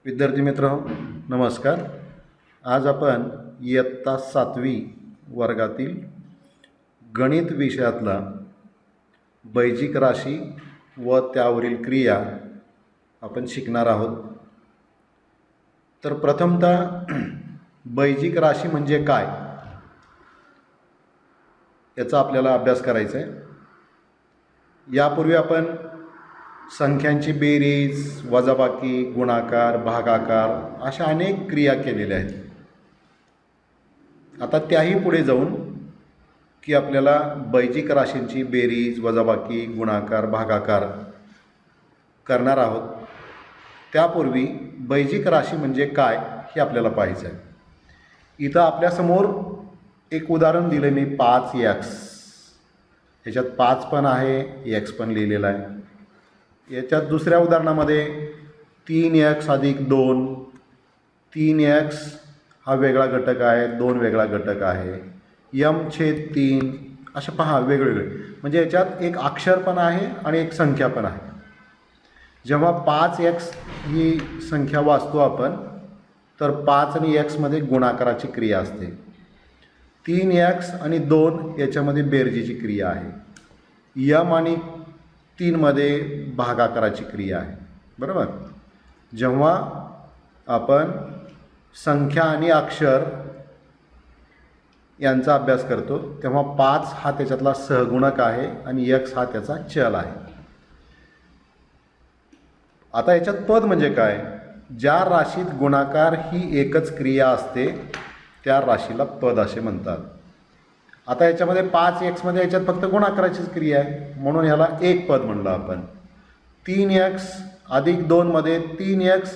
विद्यार्थी मित्र नमस्कार. आज आपण इयत्ता 7वी वर्गातील गणित विषयातला बैजिक राशी व त्यावरील क्रिया आपण शिकणार आहोत. तर प्रथमतः बैजिक राशी म्हणजे काय याचा आपल्याला अभ्यास करायचा आहे. यापूर्वी आपण संख्यांची बेरीज, वजाबाकी, गुणाकार, भागाकार अशा अनेक क्रिया केलेल्या आहेत. आता त्याही पुढे जाऊन की आपल्याला बैजिक राशींची बेरीज, वजाबाकी, गुणाकार, भागाकार करणार आहोत. त्यापूर्वी बैजिक राशी म्हणजे काय हे आपल्याला पाहायचं आहे. इथं आपल्यासमोर एक उदाहरण दिलं मी 5x. ह्याच्यात 5 पण आहे, x पण लिहिलेला आहे. याच्यात दुसऱ्या उदाहरणामध्ये 3x अधिक 2, 3x हा वेगळा घटक आहे, 2 वेगळा घटक आहे, m/3 असे पहा वेगवेगळे. म्हणजे याच्यात एक अक्षर पण आहे आणि एक संख्या पण आहे. जेव्हा 5x ही संख्या वाचतो आपण तर 5 आणि x मध्ये गुणाकाराची क्रिया असते. 3x आणि 2 याच्यामध्ये बेरजेची क्रिया आहे. m आणि 3 मध्ये भागाकाराची क्रिया आहे. बरोबर. जेव्हा आपण संख्या आणि अक्षर यांचा अभ्यास करतो तेव्हा 5 हा त्याच्यातला सहगुणक आहे आणि x हा त्याचा चल आहे. आता याच्यात पद म्हणजे काय? ज्या राशीत गुणाकार ही एकच क्रिया असते त्या राशीला पद असे म्हणतात. आता याच्यामध्ये 5x मध्ये याच्यात फक्त गुणाकाराचीच क्रिया आहे म्हणून ह्याला एक पद म्हणलं आपण. 3x अधिक 2 मध्ये 3x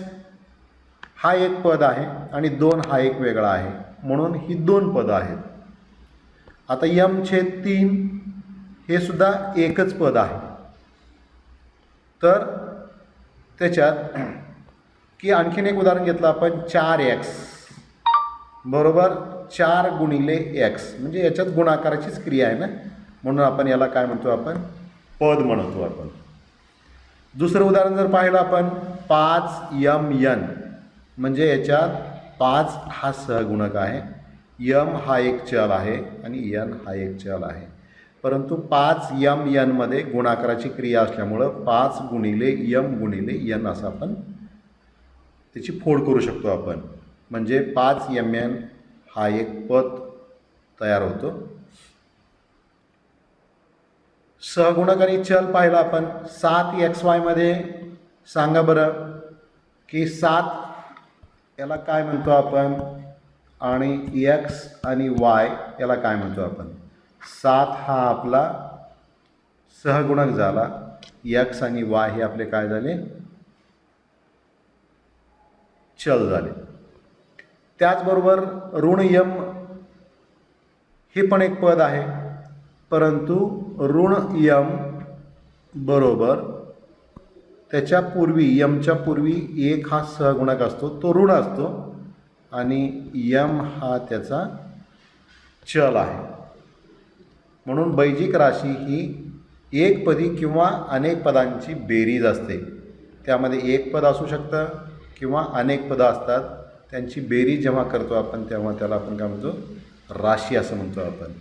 हा एक पद आहे आणि 2 हा एक वेगळा आहे म्हणून ही 2 पदं आहेत. आता m/3 हे सुद्धा एकच पद आहे. तर त्याच्यात की आणखीन एक उदाहरण घेतलं आपण 4x बरोबर 4 गुणिले x म्हणजे याच्यात गुणाकाराचीच क्रिया आहे ना म्हणून आपण याला काय म्हणतो? आपण पद म्हणतो आपण. दुसरं उदाहरण जर पाहिलं आपण 5mn म्हणजे याच्यात 5 हा सहगुणक आहे, m हा एक चल आहे आणि n हा एक चल आहे. परंतु 5mn मध्ये गुणाकाराची क्रिया असल्यामुळं 5 गुणिले m गुणिले n असं आपण त्याची फोड करू शकतो आपण. म्हणजे 5mn हा एक पद तयार होतो. सहगुणक आणि चल पाहिला आपण 7xy मध्ये. सांगा बरं की 7 याला काय म्हणतो आपण आणि x आणि y याला काय म्हणतो आपण? 7 हा आपला सहगुणक झाला, x आणि y हे आपले काय झाले? चल झाले. त्याचबरोबर ऋण m हे पण एक पद आहे परंतु ऋण m बरोबर त्याच्या पूर्वी mच्या पूर्वी एक हा सहगुणक असतो तो ऋण असतो आणि m हा त्याचा चल आहे. म्हणून बैजिक राशी ही एक पदी किंवा अनेक पदांची बेरीज असते. त्यामध्ये एक पद असू शकतं किंवा अनेक पदं असतात. त्यांची बेरीज जेव्हा करतो आपण तेव्हा त्याला आपण काय म्हणतो? राशी असं म्हणतो आपण.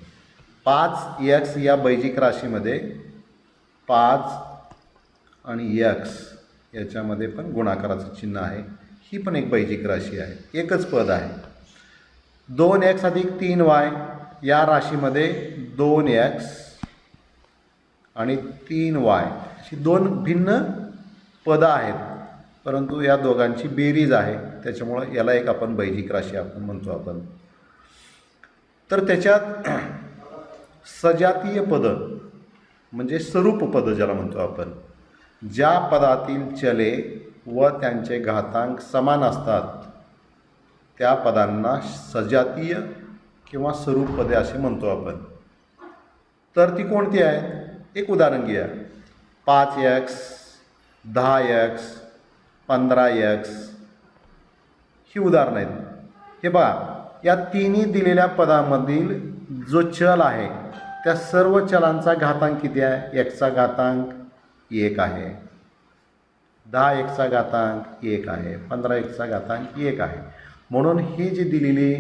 5x या बैजिक राशीमध्ये 5 आणि x याच्यामध्ये पण गुणाकाराचं चिन्ह आहे. ही पण एक बैजिक राशी आहे, एकच पद आहे. 2x अधिक 3y या राशीमध्ये 2x आणि 3y अशी 2 भिन्न पदं आहेत परंतु या दोघांची बेरीज आहे त्याच्यामुळं याला एक आपण बैजिक राशी आपण म्हणतो आपण. तर त्याच्यात सजातीय पदं म्हणजे स्वरूप पदं ज्याला म्हणतो आपण, ज्या पदातील चले व त्यांचे घातांक समान असतात त्या पदांना सजातीय किंवा स्वरूप पदे असे म्हणतो आपण. तर ती कोणती आहेत? एक उदाहरण घ्या. 5x, 10x, 15x ही उदाहरणं आहेत. हे पहा या तिन्ही दिलेल्या पदामधील जो चल आहे त्या सर्व चलांचा घातांक किती आहे? x चा घातांक 1 आहे. 10 एकचा घातांक 1 आहे, 15 एकचा घातांक 1 आहे. म्हणून ही जी दिलेली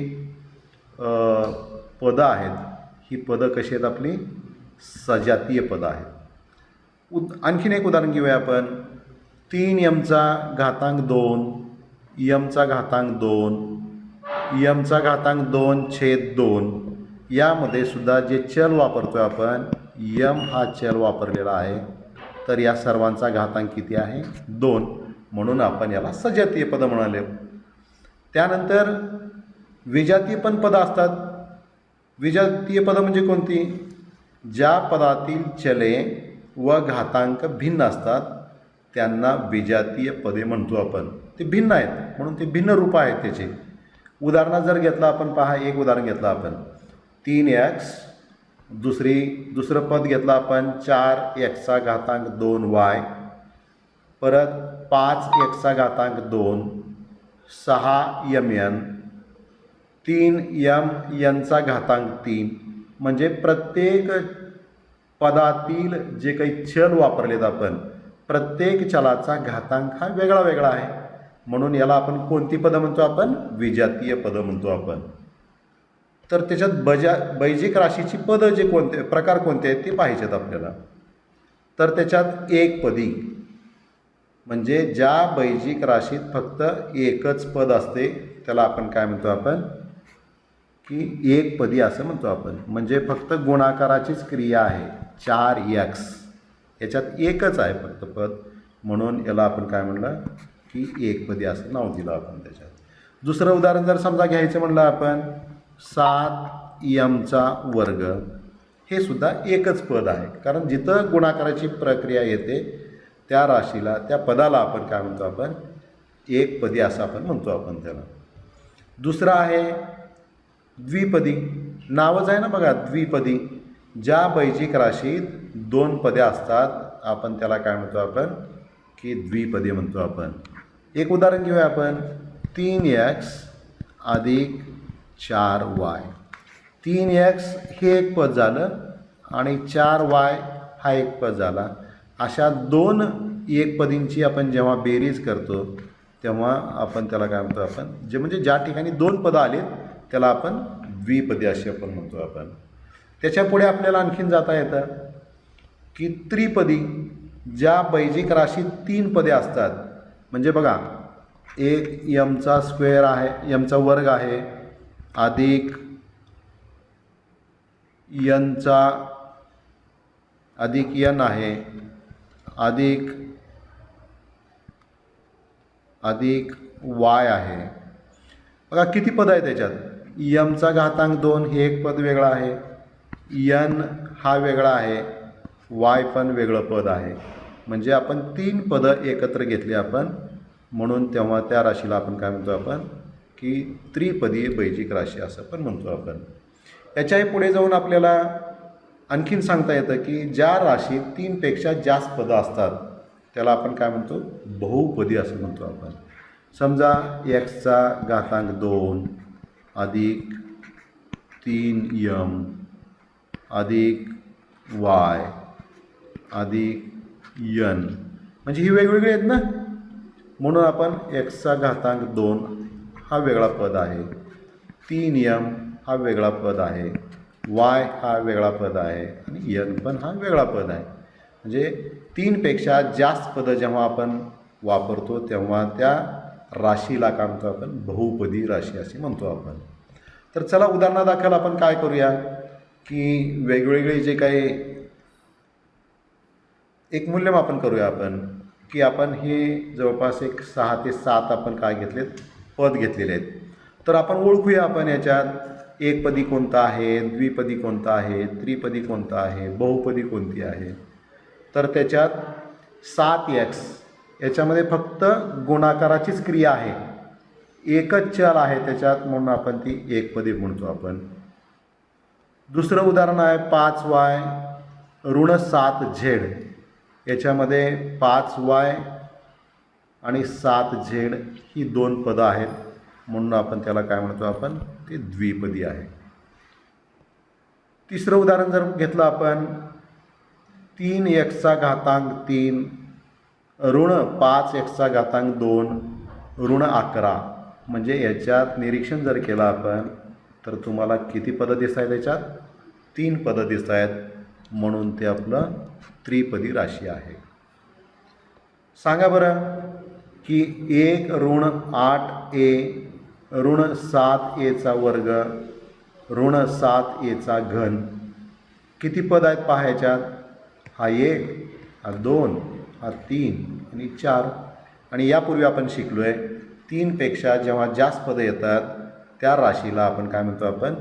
पदं आहेत, ही पदं कशी आहेत आपली सजातीय पदं आहेत. आणखीन एक उदाहरण घेऊया आपण. 3 यमचा घातांक 2, यमचा घातांक 2, यमचा घातांक 2/2. यामध्ये सुद्धा जे चल वापरतोय आपण, यम हा चल वापरलेला आहे, तर या सर्वांचा घातांक किती आहे 2. म्हणून आपण याला सजातीय पदं म्हणाले. त्यानंतर विजातीय पण पदं असतात. विजातीय पदं म्हणजे कोणती? ज्या पदातील चले व घातांक भिन्न असतात त्यांना विजातीय पदे म्हणतो आपण. ते भिन्न आहेत म्हणून ते भिन्न रूप आहेत त्याचे. उदाहरणात जर घेतलं आपण, पहा एक उदाहरण घेतलं आपण 3x, दुसरं पद घेतलं आपण 4x चा घातांक 2y, परत 5x चा घातांक 2, 6mn, 3m चा घातांक 3. म्हणजे प्रत्येक पदातील जे काही चल वापरलेत आपण, प्रत्येक चलाचा घातांक हा वेगळा वेगळा आहे. म्हणून याला आपण कोणती पदं म्हणतो? आपण विजातीय पदं म्हणतो आपण. तर त्याच्यात बैजिक राशीची पदं जे कोणते प्रकार कोणते आहेत ते पाहिजेत आपल्याला. तर त्याच्यात एकपदी म्हणजे ज्या बैजिक राशीत फक्त एकच पद असते त्याला आपण काय म्हणतो? आपण की एकपदी असं म्हणतो आपण. म्हणजे फक्त गुणाकाराचीच क्रिया आहे 4x, याच्यात एकच आहे फक्त पद, म्हणून याला आपण काय म्हणलं की एकपदी असं नाव दिलं आपण त्याच्यात. दुसरं उदाहरण जर समजा घ्यायचं म्हणलं आपण 7mचा वर्ग, हे सुद्धा एकच पद आहे. कारण जिथं गुणाकाराची प्रक्रिया येते त्या राशीला, त्या पदाला आपण काय म्हणतो? आपण एकपदी असं आपण म्हणतो आपण त्याला. दुसरं आहे द्विपदी. नावच आहे ना बघा द्विपदी. ज्या बैजिक राशीत 2 पदे असतात आपण त्याला काय म्हणतो? आपण की द्विपदी म्हणतो आपण. एक उदाहरण घेऊया आपण 3x अधिक 4y. 3x हे एक पद झालं आणि 4y हा एक पद झाला. अशा 2 एकपदींची आपण जेव्हा बेरीज करतो तेव्हा आपण त्याला काय म्हणतो? आपण म्हणजे ज्या ठिकाणी 2 पदं आलीत त्याला आपण द्विपदी असे आपण म्हणतो आपण. त्याच्या पुढे आपल्याला आणखीन जाता येतं की त्रिपदी. ज्या बैजिक राशीत 3 पदे असतात, म्हणजे बघा एक यमचा स्क्वेअर आहे, यमचा वर्ग आहे, अधिक यनचा अधिक यन आहे, अधिक वाय आहे. बघा किती पद आहे त्याच्यात. यमचा घातांक 2 हे एक पद वेगळं आहे, यन हा वेगळा आहे, वाय पण वेगळं पद आहे. म्हणजे आपण 3 पदं एकत्र घेतली आपण, म्हणून तेव्हा त्या राशीला आपण काय म्हणतो? आपण की त्रिपदी बैजिक राशी असं पण म्हणतो आपण. याच्याही पुढे जाऊन आपल्याला आणखीन सांगता येतं की ज्या राशीत 3 पेक्षा जास्त पदं असतात त्याला आपण काय म्हणतो? बहुपदी असं म्हणतो आपण. समजा x चा घातांक 2 अधिक 3m अधिक y अधिक n, म्हणजे ही वेगवेगळी आहेत ना. म्हणून आपण x चा घातांक 2 हा वेगळा पद आहे, 3m हा वेगळा पद आहे, y हा वेगळा पद आहे आणि n पण हा वेगळा पद आहे. म्हणजे 3 पेक्षा जास्त पदं जेव्हा आपण वापरतो तेव्हा त्या राशीला काय म्हणतो? आपण बहुपदी राशी असे म्हणतो आपण. तर चला उदाहरणादाखल आपण काय करूया की वेगवेगळे जे काही एक मूल्यमापन करूया आपण की आपण हे जवळपास एक 6 ते 7 आपण काय घेतलेत? पद घेतलेले आहेत. तर आपण ओळखूया आपण याच्यात एकपदी कोणता आहे, द्विपदी कोणता आहे, त्रिपदी कोणता आहे, बहुपदी कोणती आहे. तर त्याच्यात 7x याच्यामध्ये फक्त गुणाकाराचीच क्रिया आहे, एकच चल आहे त्याच्यात, म्हणून आपण ती एकपदी म्हणतो आपण. दुसरं उदाहरण आहे 5y ऋण 7z. याच्यामध्ये 5y आणि 7z ही 2 पदं आहेत, म्हणून आपण त्याला काय म्हणतो? आपण ते द्विपदी आहे. तिसरं उदाहरण जर घेतलं आपण 3x चा घातांक 3 ऋण 5x² ऋण 11 म्हणजे याच्यात निरीक्षण जर केलं आपण तर तुम्हाला किती पदं दिसत आहेत याच्यात? 3 पदं दिसत आहेत, म्हणून ते आपलं त्रिपदी राशी आहे. सांगा बरं की 1 ऋण 8a ऋण 7a² ऋण 7a³ किती पद आहेत पहा ह्याच्यात? हा 1, हा 2, हा 3 आणि 4. आणि यापूर्वी आपण शिकलो आहे 3 पेक्षा जेव्हा जास्त पदं येतात त्या राशीला आपण काय म्हणतो? आपण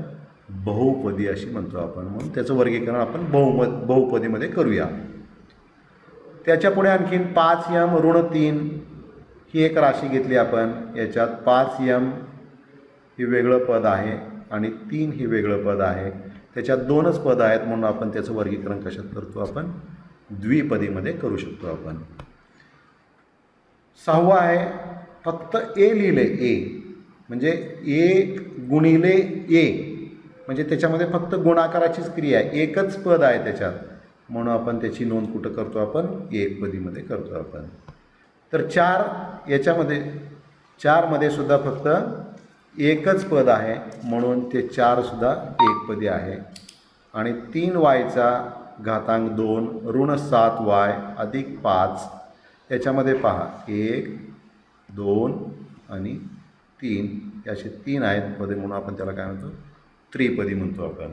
बहुपदी अशी म्हणतो आपण. म्हणून त्याचं वर्गीकरण आपण बहुपदीमध्ये करूया. त्याच्या पुढे आणखीन 5m ऋण 3 ही एक राशी घेतली आपण. याच्यात 5m ही वेगळं पद आहे आणि 3 ही वेगळं पद आहे. त्याच्यात 2च पदं आहेत, म्हणून आपण त्याचं वर्गीकरण कशात करतो? आपण द्विपदीमध्ये करू शकतो आपण. 6वं आहे फक्त a लिहिले. a म्हणजे 1 गुणिले a म्हणजे त्याच्यामध्ये फक्त गुणाकाराचीच क्रिया आहे, एकच पद आहे त्याच्यात, म्हणून आपण त्याची नोंद कुठं करतो? आपण एकपदीमध्ये करतो आपण. तर 4 याच्यामध्ये 4मध्ये सुद्धा फक्त एकच पद आहे, म्हणून ते 4सुद्धा एकपदी आहे. आणि 3y² ऋण 7y अधिक 5 याच्यामध्ये पहा 1, 2 आणि 3 असे 3 आहेत पदे, म्हणून आपण त्याला काय म्हणतो? त्रिपदी म्हणतो आपण.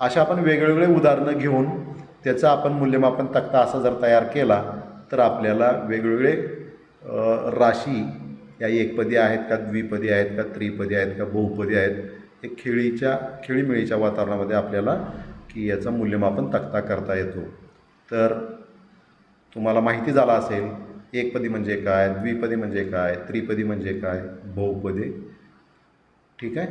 अशा आपण वेगवेगळे उदाहरणं घेऊन त्याचं आपण मूल्यमापन तक्ता असा जर तयार केला तर आपल्याला वेगवेगळे राशी या एकपदी आहेत का, द्विपदी आहेत का, त्रिपदी आहेत का, बहुपदी आहेत, हे खेळीमेळीच्या वातावरणामध्ये आपल्याला की याचं मूल्यमापन तक्ता करता येतो. तर तुम्हाला माहिती झाला असेल एकपदी म्हणजे काय, द्विपदी म्हणजे काय, त्रिपदी म्हणजे काय, बहुपदी. ठीक आहे.